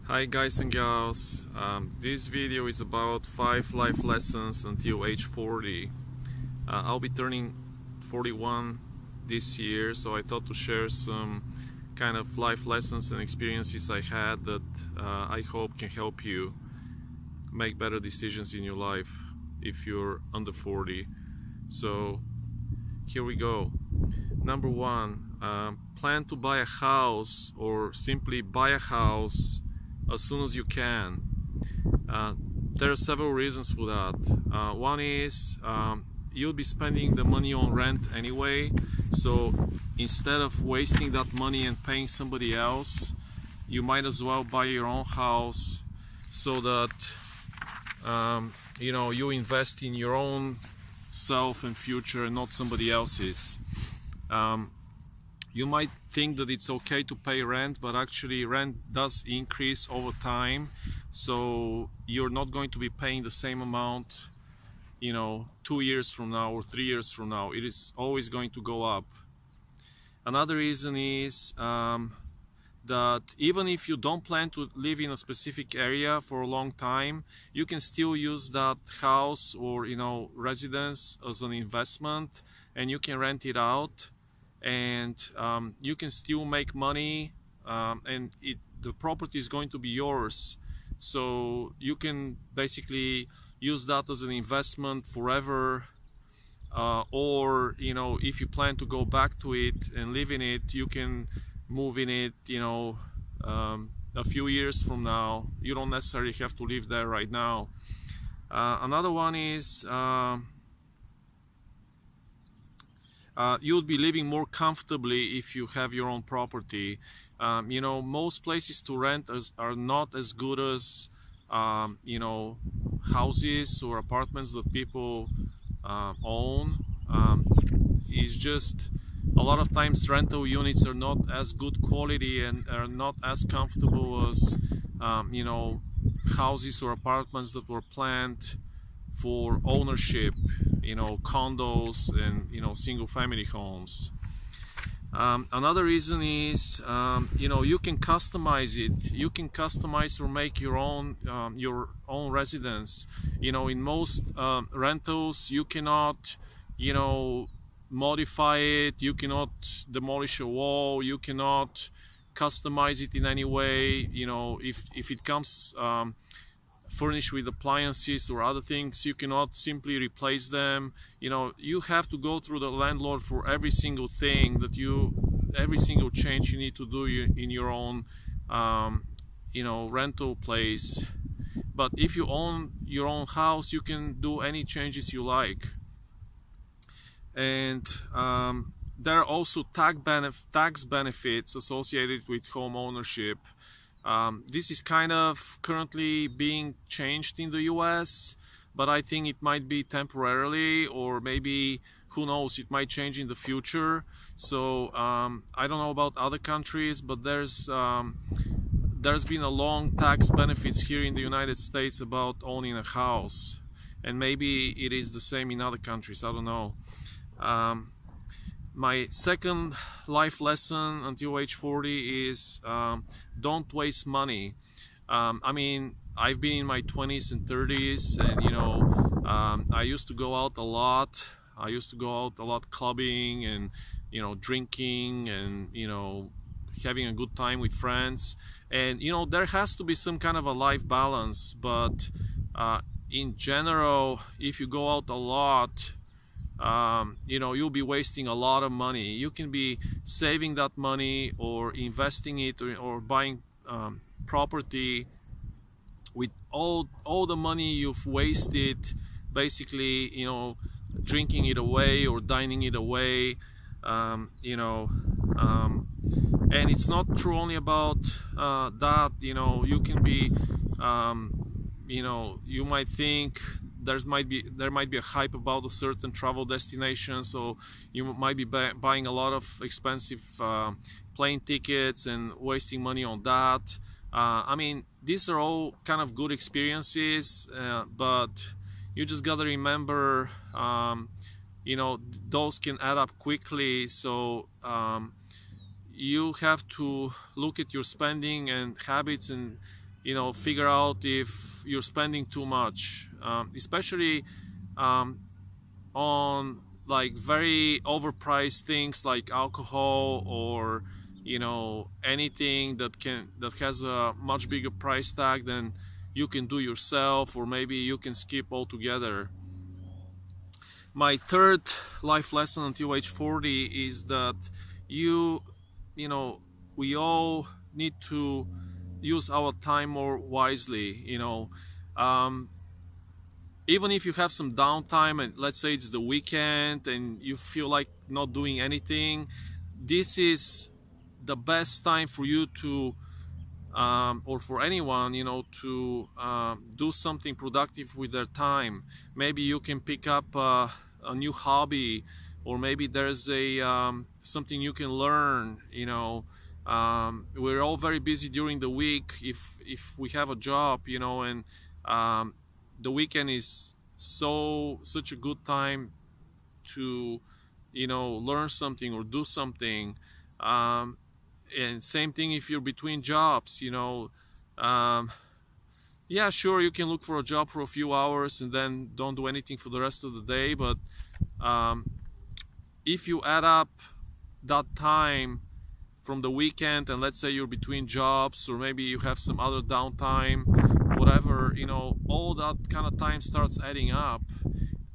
Hi guys and gals, this video is about 5 life lessons until age 40. I'll be turning 41 this year, so I thought to share some kind of life lessons and experiences I had that I hope can help you make better decisions in your life if you're under 40. So here we go. Number one, plan to buy a house or simply buy a house as soon as you can. There are several reasons for that. One is you'll be spending the money on rent anyway, so instead of wasting that money and paying somebody else, you might as well buy your own house so that you invest in your own self and future and not somebody else's. You might think that it's okay to pay rent, but actually rent does increase over time, so you're not going to be paying the same amount 2 years from now or 3 years from now. It is always going to go up. Another reason is that even if you don't plan to live in a specific area for a long time, you can still use that house or residence as an investment, and you can rent it out, and you can still make money, and the property is going to be yours, so you can basically use that as an investment forever, or if you plan to go back to it and live in it, you can move in it a few years from now. You don't necessarily have to live there right now. Another one is you'll be living more comfortably if you have your own property. Most places to rent are not as good as houses or apartments that people own. It's just a lot of times rental units are not as good quality and are not as comfortable as houses or apartments that were planned for ownership, condos and single family homes. Another reason is you can customize it. You can customize or make your own residence. In most rentals you cannot modify it, you cannot demolish a wall, you cannot customize it in any way. If it comes furnished with appliances or other things, you cannot simply replace them. You have to go through the landlord for every single thing every single change you need to do in your own rental place. But if you own your own house, you can do any changes you like. And there are also tax benefits associated with home ownership. This is kind of currently being changed in the US, but I think it might be temporarily, or maybe, who knows, it might change in the future. So I don't know about other countries, but there's been a long tax benefits here in the United States about owning a house, and maybe it is the same in other countries. I don't know. My second life lesson until age 40 is don't waste money. I've been in my 20s and 30s, and I used to go out a lot. I used to go out a lot clubbing and drinking and having a good time with friends. And there has to be some kind of a life balance, but in general, if you go out a lot, you'll be wasting a lot of money. You can be saving that money or investing it, or buying property with all the money you've wasted, basically drinking it away or dining it away. And it's not true only about that. You can be you might think there might be a hype about a certain travel destination, so you might be buying a lot of expensive plane tickets and wasting money on that. These are all kind of good experiences, but you just gotta remember those can add up quickly. So you have to look at your spending and habits and figure out if you're spending too much, especially on like very overpriced things like alcohol, or anything that has a much bigger price tag than you can do yourself, or maybe you can skip altogether. My third life lesson until age 40 is that you you know we all need to use our time more wisely. Um, Even if you have some downtime, and let's say it's the weekend and you feel like not doing anything, this is the best time for you to or for anyone, to do something productive with their time. Maybe you can pick up a new hobby, or maybe there's a something you can learn. We're all very busy during the week if we have a job, and um, the weekend is such a good time to learn something or do something. um, and same thing if you're between jobs. um, yeah, sure, you can look for a job for a few hours and then don't do anything for the rest of the day, but um, if you add up that time from the weekend, and let's say you're between jobs, or maybe you have some other downtime, whatever, all that kind of time starts adding up.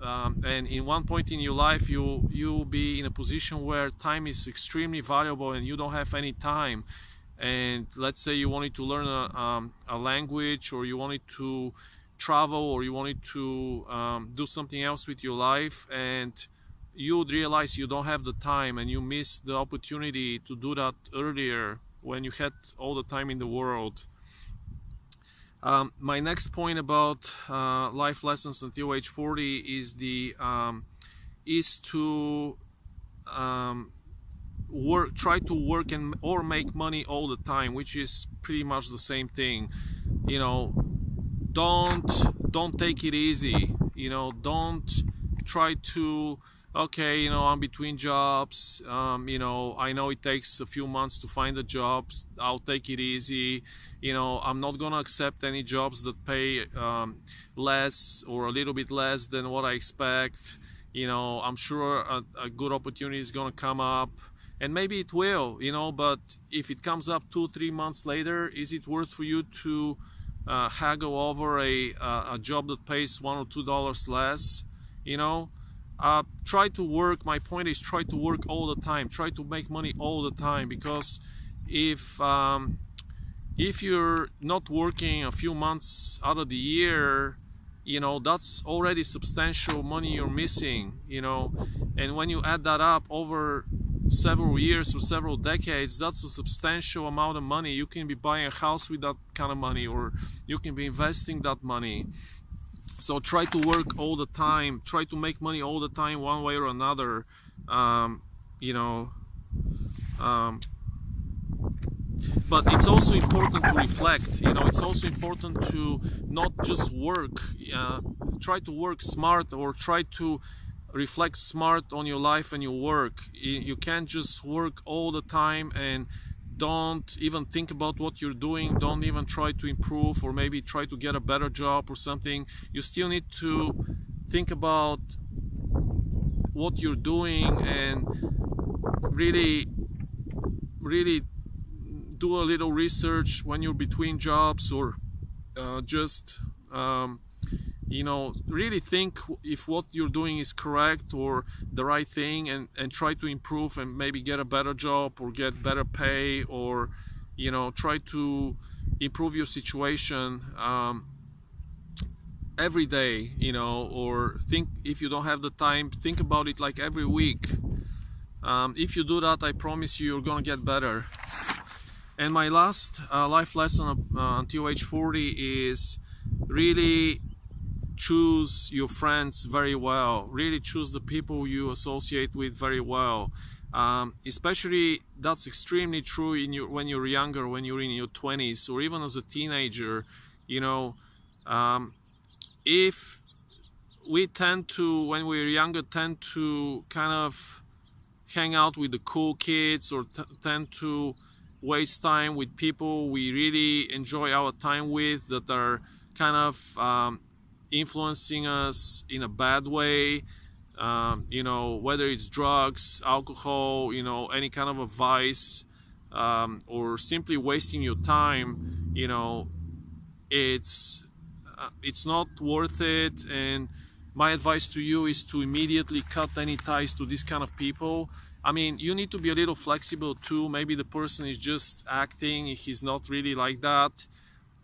And in one point in your life, you'll be in a position where time is extremely valuable and you don't have any time. And let's say you wanted to learn a language, or you wanted to travel, or you wanted to do something else with your life, and you would realize you don't have the time, and you miss the opportunity to do that earlier when you had all the time in the world. My next point about life lessons until age 40 is to try to work and or make money all the time, which is pretty much the same thing. Don't take it easy. Don't try to, okay, I'm between jobs, I know it takes a few months to find a job, I'll take it easy. I'm not gonna accept any jobs that pay less or a little bit less than what I expect. I'm sure a good opportunity is gonna come up, and maybe it will, but if it comes up 2-3 months later, is it worth for you to haggle over a job that pays $1 or $2 less? Try to work. My point is, try to work all the time, try to make money all the time, because if you're not working a few months out of the year, that's already substantial money you're missing. And when you add that up over several years or several decades, that's a substantial amount of money. You can be buying a house with that kind of money, or you can be investing that money. So try to work all the time, try to make money all the time, one way or another. But it's also important to reflect. It's also important to not just work. Try to work smart, or try to reflect smart on your life and your work. You can't just work all the time and don't even think about what you're doing. Don't even try to improve, or maybe try to get a better job or something. You still need to think about what you're doing, and really do a little research when you're between jobs, or just really think if what you're doing is correct or the right thing, and try to improve and maybe get a better job or get better pay, or try to improve your situation every day. Or think, if you don't have the time, think about it like every week. If you do that, I promise you, you're gonna get better. And my last life lesson until age 40 is really choose your friends very well. Really choose the people you associate with very well. Especially that's extremely true when you're younger, when you're in your 20s, or even as a teenager. If we tend to, when we're younger, tend to kind of hang out with the cool kids, or tend to waste time with people we really enjoy our time with that are kind of influencing us in a bad way. You know, whether it's drugs, alcohol, you know, any kind of a vice, or simply wasting your time, you know, it's not worth it. And my advice to you is to immediately cut any ties to this kind of people. I mean, you need to be a little flexible too. Maybe the person is just acting, he's not really like that.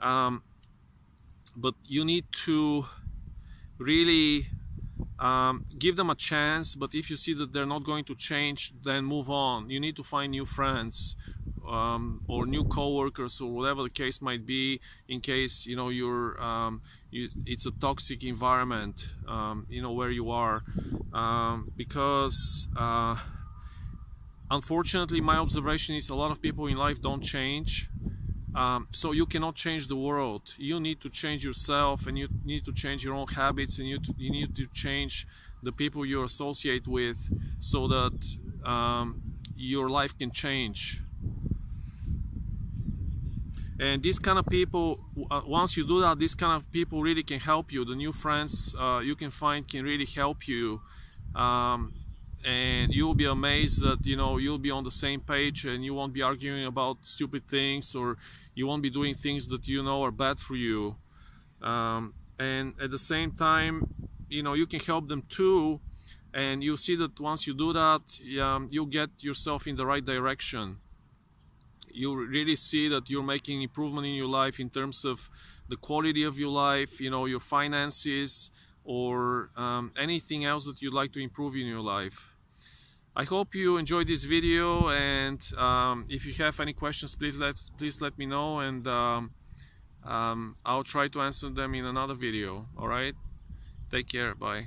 But you need to really give them a chance. But if you see that they're not going to change, then move on. You need to find new friends, or new co-workers, or whatever the case might be, in case, you know, it's a toxic environment, you know, where you are, because unfortunately my observation is a lot of people in life don't change. So you cannot change the world. You need to change yourself, and you need to change your own habits, and you need to change the people you associate with, so that your life can change. And these kind of people, once you do that, these kind of people really can help you. The new friends you can find can really help you, and you'll be amazed that, you know, you'll be on the same page, and you won't be arguing about stupid things, or you won't be doing things that you know are bad for you. And at the same time, you know, you can help them too, and you'll see that once you do that, you'll get yourself in the right direction. You really see that you're making improvement in your life in terms of the quality of your life, you know, your finances, or anything else that you'd like to improve in your life. I hope you enjoyed this video, and if you have any questions, please let me know, and I'll try to answer them in another video. All right, take care, bye.